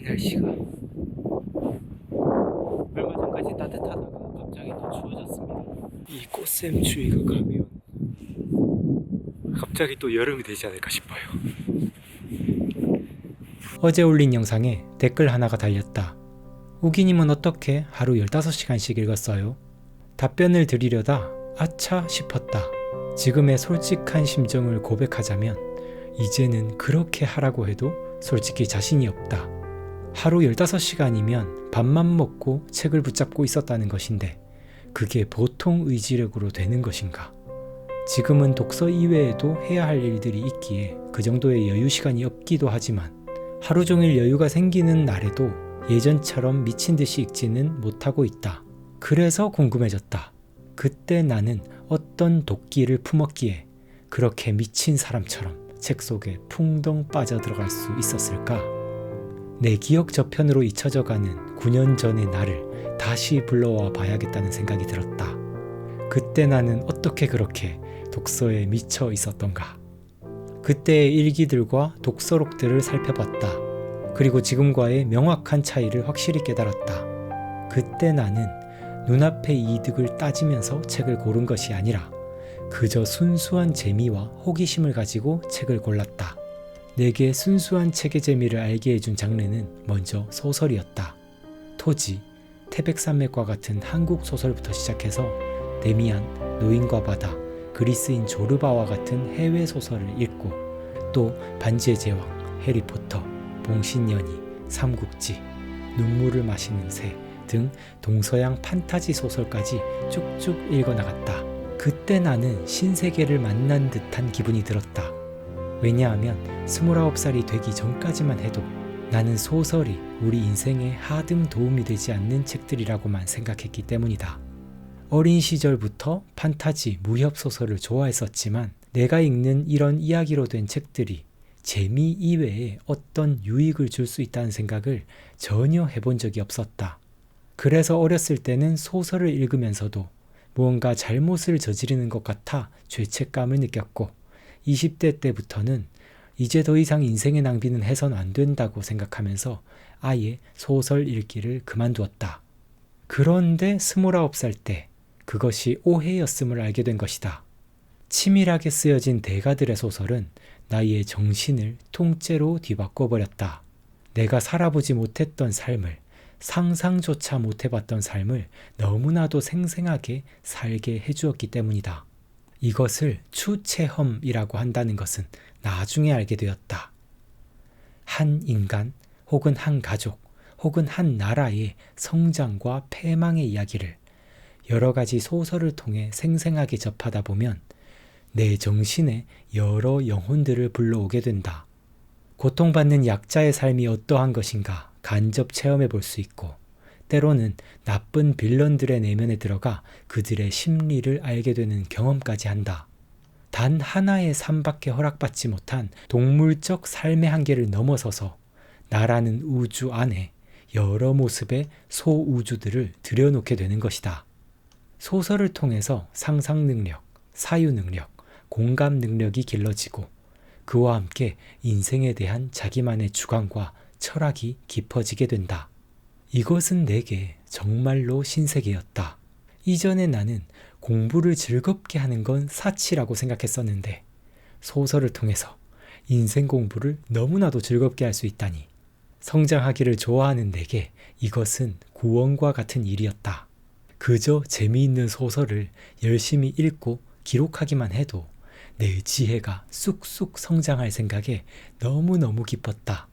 날씨가 얼마 전까지 따뜻하다가 갑자기 또 추워졌습니다. 이 꽃샘 추위가 가면 갑자기 또 여름이 되지 않을까 싶어요. 어제 올린 영상에 댓글 하나가 달렸다. 우기님은 어떻게 하루 15시간씩 읽었어요? 답변을 드리려다 아차 싶었다. 지금의 솔직한 심정을 고백하자면 이제는 그렇게 하라고 해도 솔직히 자신이 없다. 하루 15시간이면 밥만 먹고 책을 붙잡고 있었다는 것인데 그게 보통 의지력으로 되는 것인가? 지금은 독서 이외에도 해야 할 일들이 있기에 그 정도의 여유 시간이 없기도 하지만 하루 종일 여유가 생기는 날에도 예전처럼 미친 듯이 읽지는 못하고 있다. 그래서 궁금해졌다. 그때 나는 어떤 도끼를 품었기에 그렇게 미친 사람처럼 책 속에 풍덩 빠져들어갈 수 있었을까? 내 기억 저편으로 잊혀져가는 9년 전의 나를 다시 불러와 봐야겠다는 생각이 들었다. 그때 나는 어떻게 그렇게 독서에 미쳐 있었던가? 그때의 일기들과 독서록들을 살펴봤다. 그리고 지금과의 명확한 차이를 확실히 깨달았다. 그때 나는 눈앞의 이득을 따지면서 책을 고른 것이 아니라 그저 순수한 재미와 호기심을 가지고 책을 골랐다. 내게 순수한 책의 재미를 알게 해준 장르는 먼저 소설이었다. 토지, 태백산맥과 같은 한국 소설부터 시작해서 데미안, 노인과 바다, 그리스인 조르바와 같은 해외 소설을 읽고 또 반지의 제왕, 해리포터, 봉신연희, 삼국지, 눈물을 마시는 새 등 동서양 판타지 소설까지 쭉쭉 읽어나갔다. 그때 나는 신세계를 만난 듯한 기분이 들었다. 왜냐하면 29살이 되기 전까지만 해도 나는 소설이 우리 인생에 하등 도움이 되지 않는 책들이라고만 생각했기 때문이다. 어린 시절부터 판타지, 무협소설을 좋아했었지만 내가 읽는 이런 이야기로 된 책들이 재미 이외에 어떤 유익을 줄 수 있다는 생각을 전혀 해본 적이 없었다. 그래서 어렸을 때는 소설을 읽으면서도 무언가 잘못을 저지르는 것 같아 죄책감을 느꼈고 20대 때부터는 이제 더 이상 인생의 낭비는 해선 안 된다고 생각하면서 아예 소설 읽기를 그만두었다. 그런데 29살 때 그것이 오해였음을 알게 된 것이다. 치밀하게 쓰여진 대가들의 소설은 나의 정신을 통째로 뒤바꿔버렸다. 내가 살아보지 못했던 삶을, 상상조차 못해봤던 삶을 너무나도 생생하게 살게 해주었기 때문이다. 이것을 추체험이라고 한다는 것은 나중에 알게 되었다. 한 인간 혹은 한 가족 혹은 한 나라의 성장과 패망의 이야기를 여러 가지 소설을 통해 생생하게 접하다 보면 내 정신에 여러 영혼들을 불러오게 된다. 고통받는 약자의 삶이 어떠한 것인가 간접 체험해 볼 수 있고 때로는 나쁜 빌런들의 내면에 들어가 그들의 심리를 알게 되는 경험까지 한다. 단 하나의 삶밖에 허락받지 못한 동물적 삶의 한계를 넘어서서 나라는 우주 안에 여러 모습의 소우주들을 들여놓게 되는 것이다. 소설을 통해서 상상 능력, 사유 능력, 공감 능력이 길러지고 그와 함께 인생에 대한 자기만의 주관과 철학이 깊어지게 된다. 이것은 내게 정말로 신세계였다. 이전에 나는 공부를 즐겁게 하는 건 사치라고 생각했었는데 소설을 통해서 인생 공부를 너무나도 즐겁게 할 수 있다니 성장하기를 좋아하는 내게 이것은 구원과 같은 일이었다. 그저 재미있는 소설을 열심히 읽고 기록하기만 해도 내 지혜가 쑥쑥 성장할 생각에 너무너무 기뻤다.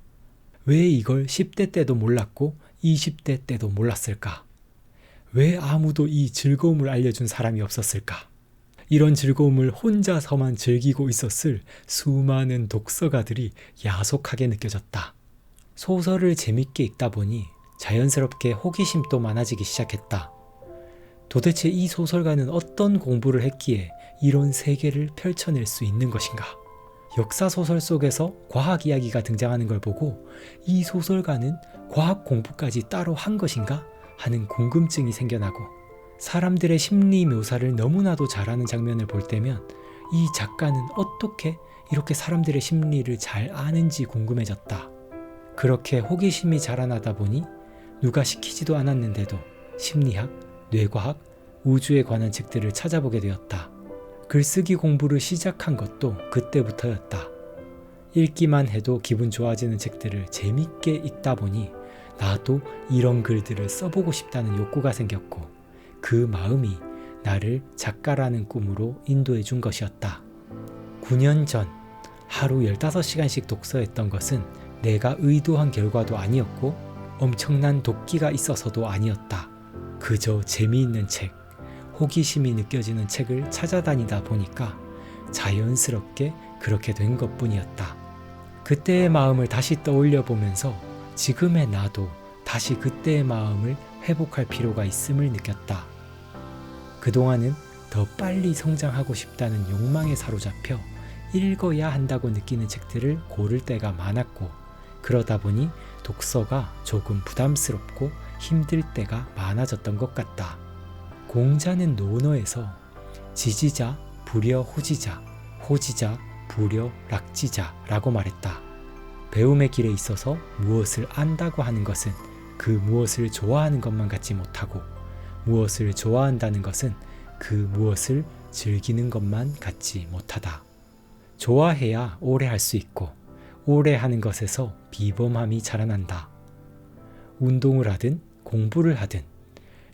왜 이걸 10대 때도 몰랐고 20대 때도 몰랐을까? 왜 아무도 이 즐거움을 알려준 사람이 없었을까? 이런 즐거움을 혼자서만 즐기고 있었을 수많은 독서가들이 야속하게 느껴졌다. 소설을 재밌게 읽다 보니 자연스럽게 호기심도 많아지기 시작했다. 도대체 이 소설가는 어떤 공부를 했기에 이런 세계를 펼쳐낼 수 있는 것인가? 역사소설 속에서 과학 이야기가 등장하는 걸 보고 이 소설가는 과학 공부까지 따로 한 것인가? 하는 궁금증이 생겨나고 사람들의 심리 묘사를 너무나도 잘하는 장면을 볼 때면 이 작가는 어떻게 이렇게 사람들의 심리를 잘 아는지 궁금해졌다. 그렇게 호기심이 자라나다 보니 누가 시키지도 않았는데도 심리학, 뇌과학, 우주에 관한 책들을 찾아보게 되었다. 글쓰기 공부를 시작한 것도 그때부터였다. 읽기만 해도 기분 좋아지는 책들을 재밌게 읽다 보니 나도 이런 글들을 써보고 싶다는 욕구가 생겼고 그 마음이 나를 작가라는 꿈으로 인도해 준 것이었다. 9년 전 하루 15시간씩 독서했던 것은 내가 의도한 결과도 아니었고 엄청난 독기가 있어서도 아니었다. 그저 재미있는 책, 호기심이 느껴지는 책을 찾아다니다 보니까 자연스럽게 그렇게 된 것뿐이었다. 그때의 마음을 다시 떠올려 보면서 지금의 나도 다시 그때의 마음을 회복할 필요가 있음을 느꼈다. 그동안은 더 빨리 성장하고 싶다는 욕망에 사로잡혀 읽어야 한다고 느끼는 책들을 고를 때가 많았고 그러다 보니 독서가 조금 부담스럽고 힘들 때가 많아졌던 것 같다. 공자는 논어에서 지지자, 불여 호지자, 호지자, 불여 락지자라고 말했다. 배움의 길에 있어서 무엇을 안다고 하는 것은 그 무엇을 좋아하는 것만 같지 못하고 무엇을 좋아한다는 것은 그 무엇을 즐기는 것만 같지 못하다. 좋아해야 오래 할 수 있고 오래 하는 것에서 비범함이 자라난다. 운동을 하든 공부를 하든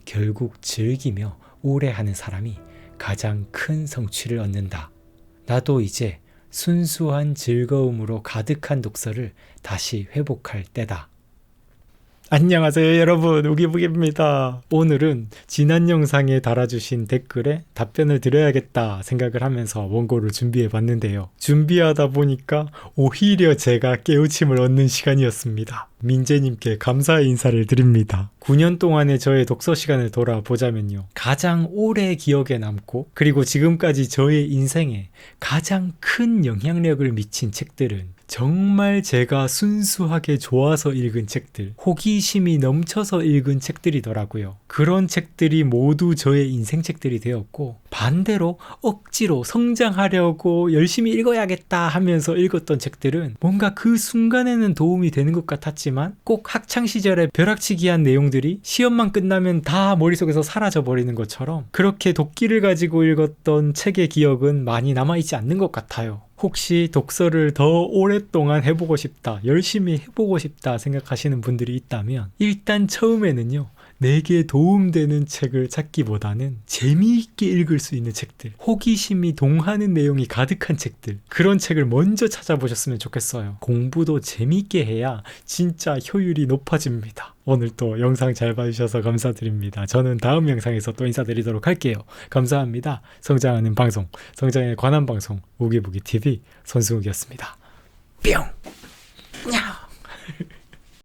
결국 즐기며 오래 하는 사람이 가장 큰 성취를 얻는다. 나도 이제 순수한 즐거움으로 가득한 독서를 다시 회복할 때다. 안녕하세요 여러분, 우기부기입니다. 오늘은 지난 영상에 달아주신 댓글에 답변을 드려야겠다 생각을 하면서 원고를 준비해 봤는데요. 준비하다 보니까 오히려 제가 깨우침을 얻는 시간이었습니다. 민재님께 감사의 인사를 드립니다. 9년 동안의 저의 독서 시간을 돌아보자면요. 가장 오래 기억에 남고 그리고 지금까지 저의 인생에 가장 큰 영향력을 미친 책들은 정말 제가 순수하게 좋아서 읽은 책들, 호기심이 넘쳐서 읽은 책들이더라고요. 그런 책들이 모두 저의 인생 책들이 되었고 반대로 억지로 성장하려고 열심히 읽어야겠다 하면서 읽었던 책들은 뭔가 그 순간에는 도움이 되는 것 같았지만 꼭 학창시절에 벼락치기한 내용들이 시험만 끝나면 다 머릿속에서 사라져버리는 것처럼 그렇게 도끼를 가지고 읽었던 책의 기억은 많이 남아있지 않는 것 같아요. 혹시 독서를 더 오랫동안 해보고 싶다, 열심히 해보고 싶다 생각하시는 분들이 있다면 일단 처음에는요. 내게 도움되는 책을 찾기보다는 재미있게 읽을 수 있는 책들, 호기심이 동하는 내용이 가득한 책들, 그런 책을 먼저 찾아보셨으면 좋겠어요. 공부도 재미있게 해야 진짜 효율이 높아집니다. 오늘 또 영상 잘 봐주셔서 감사드립니다. 저는 다음 영상에서 또 인사드리도록 할게요. 감사합니다. 성장하는 방송, 성장에 관한 방송, 우기부기TV 손승욱이었습니다. 뿅! 야!